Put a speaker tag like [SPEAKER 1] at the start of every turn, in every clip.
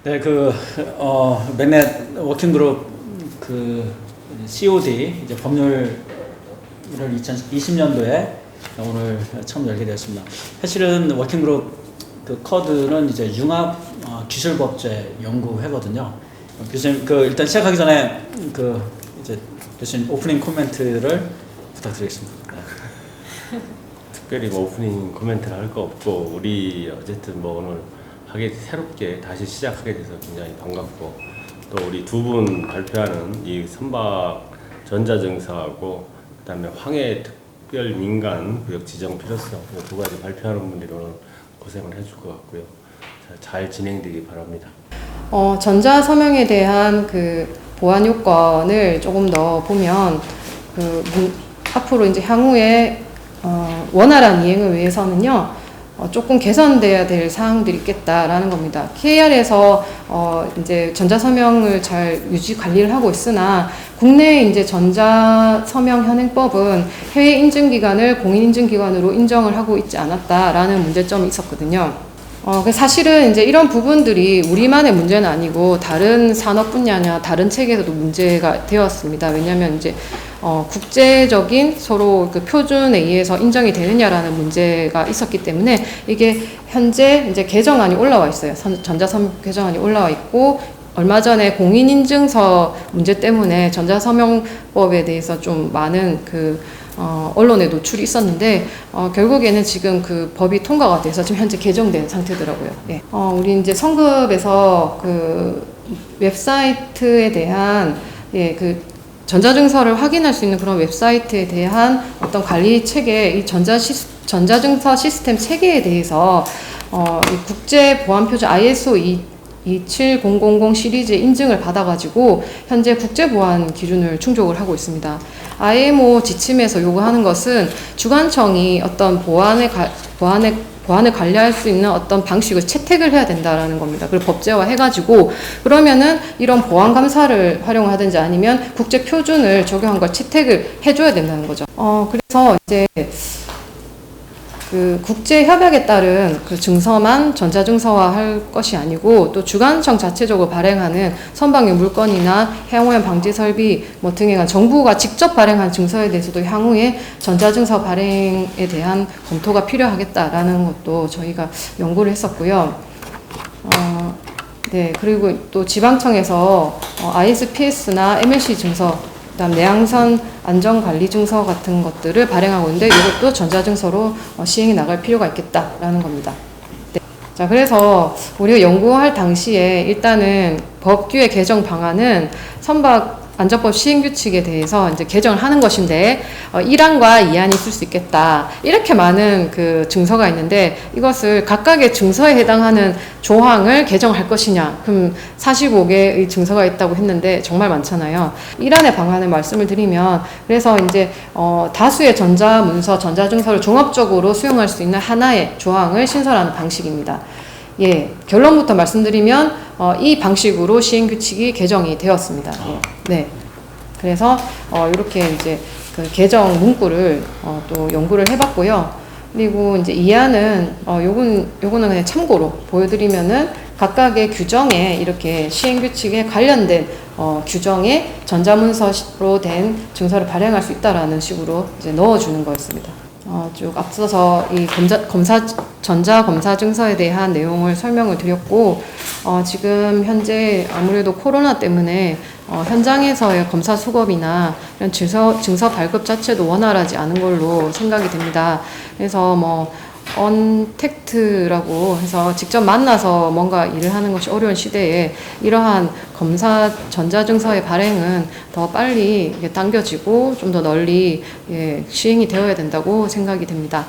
[SPEAKER 1] 네, 맥넷 워킹그룹 COD 이제 법률을 2020년도에 오늘 처음 열게 되었습니다. 사실은 워킹그룹 커드는 이제 융합 기술법제 연구회거든요. 교수님 일단 시작하기 전에 이제 교수님 오프닝 코멘트를 부탁드리겠습니다. 네.
[SPEAKER 2] 특별히 오프닝 코멘트를 할 거 없고, 우리 어쨌든 오늘 새롭게 다시 시작하게 돼서 굉장히 반갑고, 또 우리 두 분 발표하는 이 선박 전자증서하고 그다음에 황해 특별 민간 구역 지정 필요성 두 가지 발표하는 분들이 오늘 고생을 해줄 것 같고요. 잘 진행되기 바랍니다.
[SPEAKER 3] 전자서명에 대한 보안 요건을 조금 더 보면 앞으로 이제 향후에 원활한 이행을 위해서는요, 조금 개선돼야 될 사항들이 있겠다라는 겁니다. KR에서 이제 전자서명을 잘 유지 관리를 하고 있으나, 국내 이제 전자서명 현행법은 해외 인증기관을 공인인증기관으로 인정을 하고 있지 않았다라는 문제점이 있었거든요. 사실은 이제 이런 부분들이 우리만의 문제는 아니고 다른 산업 분야나 다른 체계에서도 문제가 되었습니다. 왜냐하면 이제 국제적인 서로 표준에 의해서 인정이 되느냐라는 문제가 있었기 때문에 이게 현재 이제 개정안이 올라와 있어요. 전자서명 개정안이 올라와 있고, 얼마 전에 공인인증서 문제 때문에 전자서명법에 대해서 좀 많은 언론에 노출이 있었는데, 결국에는 지금 법이 통과가 돼서 지금 현재 개정된 상태더라고요. 예. 우리 이제 성급에서 웹사이트에 대한 전자증서를 확인할 수 있는 그런 웹사이트에 대한 어떤 관리 체계, 이 전자증서 시스템 체계에 대해서 이 국제 보안 표준 ISO 27000 시리즈의 인증을 받아가지고 현재 국제보안 기준을 충족을 하고 있습니다. IMO 지침에서 요구하는 것은 주관청이 어떤 보안을 관리할 수 있는 어떤 방식을 채택을 해야 된다라는 겁니다. 그리고 법제화 해가지고, 그러면은 이런 보안 감사를 활용하든지 아니면 국제 표준을 적용한 걸 채택을 해줘야 된다는 거죠. 그래서 이제 국제 협약에 따른 증서만 전자증서화할 것이 아니고, 또 주관청 자체적으로 발행하는 선박의 물건이나 해양오염 방지 설비 등에 관한 정부가 직접 발행한 증서에 대해서도 향후에 전자증서 발행에 대한 검토가 필요하겠다라는 것도 저희가 연구를 했었고요. 네, 그리고 또 지방청에서 ISPS나 MLC 증서, 그다음 내항선 안전관리증서 같은 것들을 발행하고 있는데, 이것도 전자증서로 시행해 나갈 필요가 있겠다라는 겁니다. 네. 자, 그래서 우리가 연구할 당시에 일단은 법규의 개정 방안은 선박 안전법 시행규칙에 대해서 이제 개정을 하는 것인데, 1항과 2항이 있을 수 있겠다. 이렇게 많은 증서가 있는데, 이것을 각각의 증서에 해당하는 조항을 개정할 것이냐. 그럼 45개의 증서가 있다고 했는데 정말 많잖아요. 1항의 방안을 말씀을 드리면, 그래서 이제 다수의 전자문서, 전자증서를 종합적으로 수용할 수 있는 하나의 조항을 신설하는 방식입니다. 예, 결론부터 말씀드리면 이 방식으로 시행규칙이 개정이 되었습니다. 예, 네, 그래서 이렇게 이제 개정 문구를 또 연구를 해봤고요. 그리고 이제 이안은 요거는 그냥 참고로 보여드리면은, 각각의 규정에 이렇게 시행규칙에 관련된 규정에 전자문서로 된 증서를 발행할 수 있다라는 식으로 이제 넣어주는 거였습니다. 쭉 앞서서 이 전자검사 증서에 대한 내용을 설명을 드렸고, 지금 현재 아무래도 코로나 때문에 현장에서의 검사 수급이나 이런 증서 발급 자체도 원활하지 않은 걸로 생각이 됩니다. 그래서 언택트라고 해서 직접 만나서 뭔가 일을 하는 것이 어려운 시대에 이러한 검사 전자증서의 발행은 더 빨리 당겨지고 좀 더 널리 시행이 되어야 된다고 생각이 됩니다.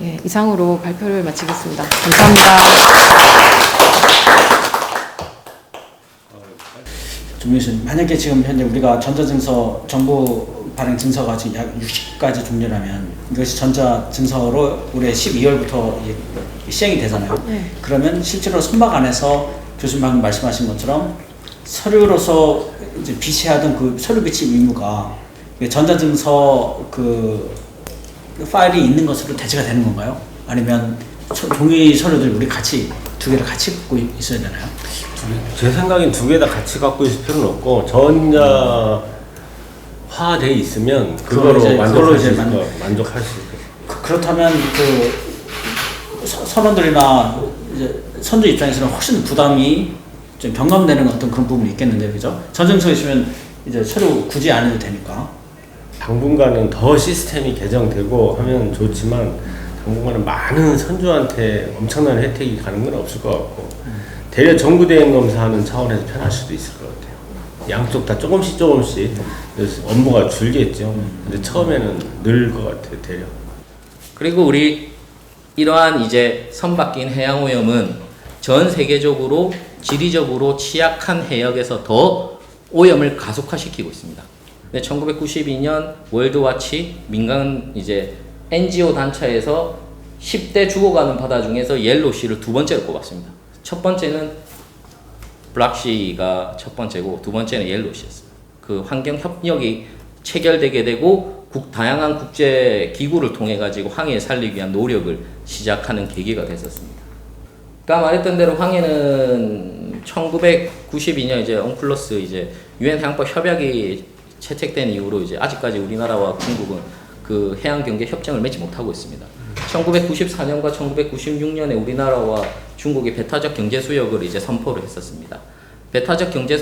[SPEAKER 3] 예, 이상으로 발표를 마치겠습니다. 감사합니다.
[SPEAKER 1] 조민수, 만약에 지금 현재 우리가 전자증서 정부 발행 증서가 지금 약 60가지 종류라면, 이것이 전자증서로 올해 12월부터 시행이 되잖아요. 네. 그러면 실제로 선박 안에서 교수님 방금 말씀하신 것처럼 서류로서 이제 비치하던 서류 비치 의무가 전자증서 파일이 있는 것으로 대체가 되는 건가요? 아니면 종이 서류들 우리 같이 두 개를 같이 갖고 있어야 되나요?
[SPEAKER 2] 제 생각엔 두 개 다 같이 갖고 있을 필요는 없고 전자화돼 있으면 그거로
[SPEAKER 1] 이제
[SPEAKER 2] 만족할 수
[SPEAKER 1] 이제
[SPEAKER 2] 있을 거 만족할 수 있고.
[SPEAKER 1] 그렇다면 선원들이나 이제 선주 입장에서는 훨씬 부담이 좀 경감되는 어떤 그런 부분이 있겠는데, 그죠? 전증서에 있으면 이제 서류 굳이 안 해도 되니까.
[SPEAKER 2] 당분간은 더 시스템이 개정되고 하면 좋지만 당분간은 많은 선주한테 엄청난 혜택이 가는 건 없을 것 같고 대려 정부 대행 검사하는 차원에서 편할 수도 있을 것 같아요. 양쪽 다 조금씩 그래서 업무가 줄겠죠. 근데 처음에는 늘 것 같아요, 대려.
[SPEAKER 4] 그리고 우리 이러한 이제 선박긴 해양오염은 전 세계적으로 지리적으로 취약한 해역에서 더 오염을 가속화시키고 있습니다. 근데 1992년 월드와치 민간 이제 NGO 단체에서 10대 죽어가는 바다 중에서 옐로우시를 두 번째로 꼽았습니다. 첫 번째는 블락시가 첫 번째고 두 번째는 옐로우시였습니다. 그 환경 협력이 체결되게 되고 다양한 국제 기구를 통해 가지고 항해를 살리기 위한 노력을 시작하는 계기가 됐었습니다. 아까 말했던 대로 항해는 1992년 이제 엉클러스 이제 유엔 해양법 협약이 채택된 이후로 이제 아직까지 우리나라와 중국은 그 해양 경계 협정을 맺지 못하고 있습니다. 1994년과 1996년에 우리나라와 중국이 배타적 경제 수역을 이제 선포를 했었습니다. 배타적 경제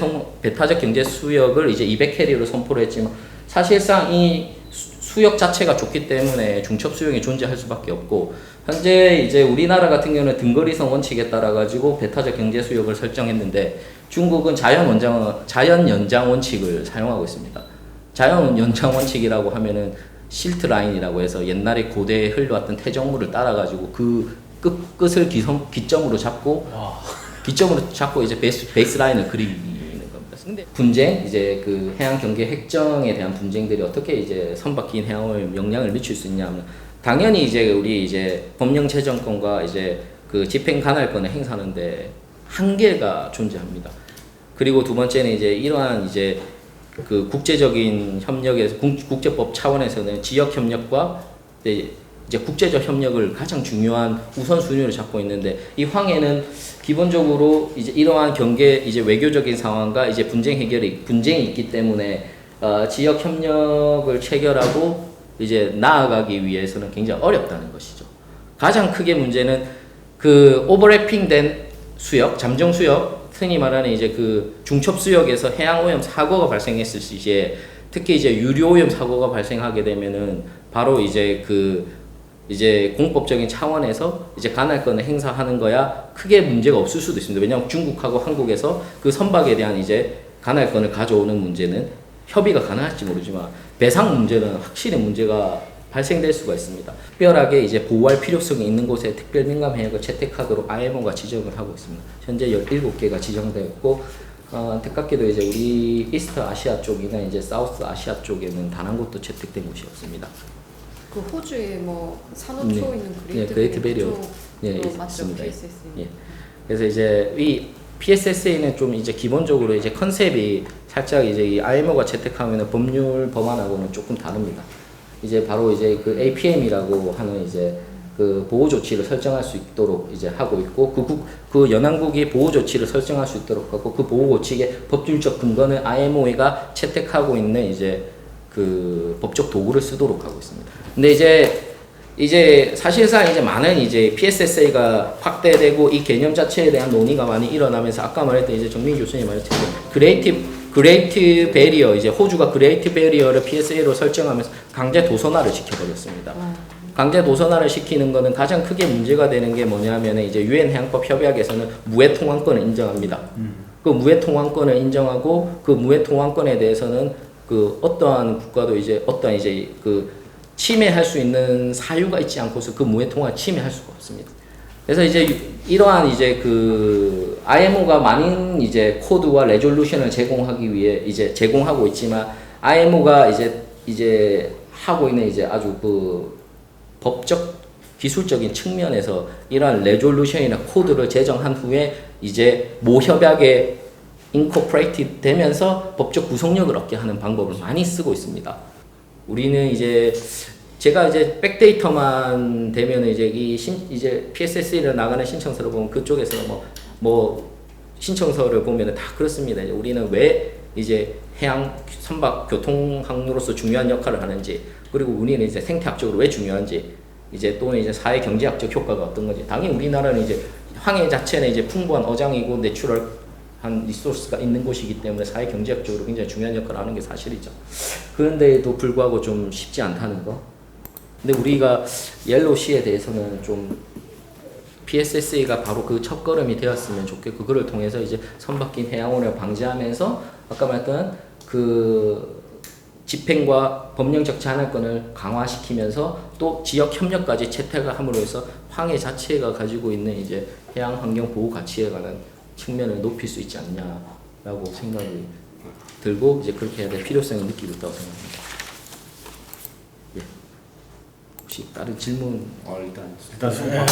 [SPEAKER 4] 수역을 이제 200캐리로 선포를 했지만 사실상 이 수역 자체가 좋기 때문에 중첩 수역이 존재할 수밖에 없고, 현재 이제 우리나라 같은 경우는 등거리성 원칙에 따라 가지고 배타적 경제 수역을 설정했는데 중국은 자연 연장 원칙을 사용하고 있습니다. 자연 연장 원칙이라고 하면은 실트 라인이라고 해서 옛날에 고대에 흘러왔던 태적물을 따라 가지고 그 끝을 기점으로 잡고 이제 베이스 라인을 그리는 겁니다. 근데 분쟁, 이제 그 해양 경계 획정에 대한 분쟁들이 어떻게 이제 선박긴 해양오염에 영향을 미칠 수 있냐면, 당연히 이제 우리 이제 법령 제정권과 이제 그 집행 관할권을 행사하는데 한계가 존재합니다. 그리고 두 번째는 이제 이러한 이제 그 국제적인 협력에서 국제법 차원에서는 지역 협력과 이제 국제적 협력을 가장 중요한 우선순위로 잡고 있는데, 이 황해는 기본적으로 이제 이러한 경계 이제 외교적인 상황과 이제 분쟁이 있기 때문에 지역 협력을 체결하고 이제 나아가기 위해서는 굉장히 어렵다는 것이죠. 가장 크게 문제는 그 오버래핑된 수역, 잠정 수역, 흔히 말하는 이제 그 중첩 수역에서 해양 오염 사고가 발생했을 시에 특히 이제 유류 오염 사고가 발생하게 되면은 바로 이제 이제 공법적인 차원에서 이제 관할권을 행사하는 거야 크게 문제가 없을 수도 있습니다. 왜냐하면 중국하고 한국에서 그 선박에 대한 이제 관할권을 가져오는 문제는 협의가 가능할지 모르지만 배상 문제는 확실히 문제가 발생될 수가 있습니다. 특별하게 이제 보호할 필요성이 있는 곳에 특별 민감 해역을 채택하도록 IMO가 지정을 하고 있습니다. 현재 17개가 지정되었고, 안타깝게도 이제 우리 이스트 아시아 쪽이나 이제 사우스 아시아 쪽에는 단 한 곳도 채택된 곳이 없습니다.
[SPEAKER 3] 그 호주에 뭐 산호초
[SPEAKER 4] 네.
[SPEAKER 3] 있는
[SPEAKER 4] 그레이트 베리어 있습니다. 예. 그래서 이제 이 PSSA는 좀 이제 기본적으로 이제 컨셉이 살짝 이제 이 IMO가 채택하면 법률 법안하고는 조금 다릅니다. 이제 바로 이제 그 APM이라고 하는 이제 그 보호 조치를 설정할 수 있도록 이제 하고 있고, 그 연안국이 보호 조치를 설정할 수 있도록 하고, 그 보호 조치의 법률적 근거는 IMO가 채택하고 있는 이제 그 법적 도구를 쓰도록 하고 있습니다. 근데 이제 사실상 이제 많은 이제 PSSA가 확대되고 이 개념 자체에 대한 논의가 많이 일어나면서 아까 말했던 이제 정민 교수님 말했던 그레이트 베리어, 이제 호주가 그레이트 베리어를 PSA로 설정하면서 강제 도선화를 시켜버렸습니다. 강제 도선화를 시키는 거는 가장 크게 문제가 되는 게 뭐냐면 이제 유엔 해양법 협약에서는 무해 통항권을 인정합니다. 그 무해 통항권을 인정하고 그 무해 통항권에 대해서는 그 어떠한 국가도 이제 어떠한 이제 그 침해할 수 있는 사유가 있지 않고서 그 무해 통항을 침해할 수가 없습니다. 그래서 이제 이러한 이제 그 IMO가 많은 이제 코드와 레졸루션을 제공하기 위해 이제 제공하고 있지만, IMO가 이제 하고 있는 이제 아주 그 법적 기술적인 측면에서 이러한 레졸루션이나 코드를 제정한 후에 이제 모 협약에 인코퍼레이트 되면서 법적 구속력을 얻게 하는 방법을 많이 쓰고 있습니다. 우리는 이제 제가 이제 백데이터만 되면 이제 이제 PSSE를 나가는 신청서를 보면 그쪽에서는 뭐 신청서를 보면은 다 그렇습니다. 이제 우리는 왜 이제 해양 선박 교통 항로로서 중요한 역할을 하는지, 그리고 우리는 이제 생태학적으로 왜 중요한지, 이제 또는 이제 사회 경제학적 효과가 어떤 건지. 당연히 우리나라는 이제 항해 자체는 이제 풍부한 어장이고 내추럴한 리소스가 있는 곳이기 때문에 사회 경제학적으로 굉장히 중요한 역할을 하는 게 사실이죠. 그런데도 불구하고 좀 쉽지 않다는 거. 근데 우리가 옐로우시에 대해서는 좀 PSSA가 바로 그 첫걸음이 되었으면 좋겠고, 그거를 통해서 이제 선박긴 해양오염을 방지하면서 아까 말했던 그 집행과 법령적 제한권을 강화시키면서 또 지역 협력까지 채택을 함으로 해서 황해 자체가 가지고 있는 이제 해양 환경 보호 가치에 관한 측면을 높일 수 있지 않냐라고 생각이 들고, 이제 그렇게 해야 될 필요성을 느끼고 있다고 생각합니다. 예. 혹시 다른 질문?
[SPEAKER 2] 일단 수고하셨습니다.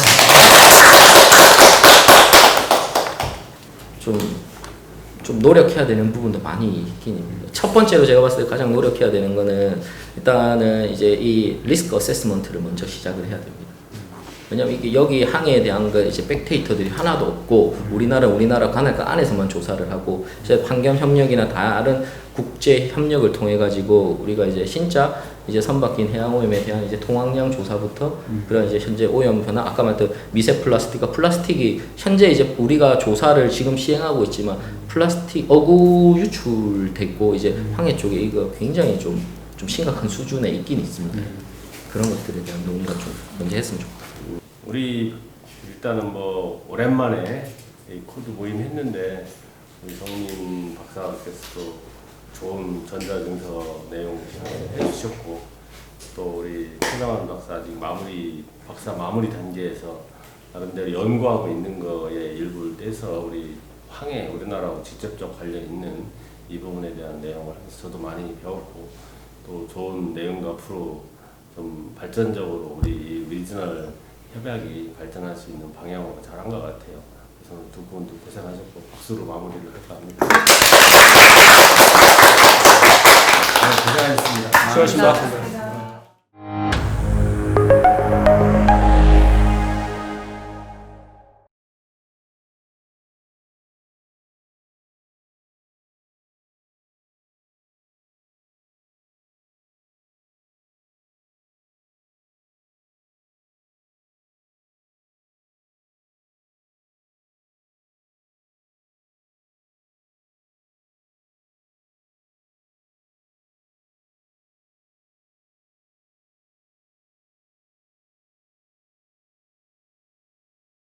[SPEAKER 4] 좀 노력해야 되는 부분도 많이 있긴 있습니다. 첫 번째로 제가 봤을 때 가장 노력해야 되는 거는 일단은 이제 이 리스크 어세스먼트를 먼저 시작을 해야 됩니다. 왜냐면 이게 여기 항해에 대한 거 이제 백데이터들이 하나도 없고, 우리나라 관할가 안에서만 조사를 하고, 이제 환경 협력이나 다른 국제 협력을 통해 가지고 우리가 이제 진짜 이제 선박긴 해양 오염에 대한 이제 통항량 조사부터 그런 이제 현재 오염 변화, 아까 말했던 미세 플라스틱이 현재 이제 우리가 조사를 지금 시행하고 있지만 플라스틱 어구 유출됐고 이제 항해 쪽에 이거 굉장히 좀 심각한 수준에 있긴 있습니다. 그런 것들에 대한 논의가 좀 먼저 했으면 좋겠다.
[SPEAKER 2] 우리 일단은 뭐 오랜만에 이 코드 모임 했는데 우리 성민 박사께서도 좋은 전자증서 내용 해주셨고, 또 우리 최상환 박사 아직 박사 마무리 단계에서 나름대로 연구하고 있는 거에 일부를 떼서 우리 항해 우리나라하고 직접적 관련 있는 이 부분에 대한 내용을 하면서 저도 많이 배웠고, 또 좋은 내용도 앞으로 좀 발전적으로 우리 이 리지널 협약이 발전할 수 있는 방향으로 잘한 것 같아요. 그래서 두 분도 고생하셨고 박수로 마무리를 할까 합니다.
[SPEAKER 1] 고생하셨습니다. 수고하셨습니다.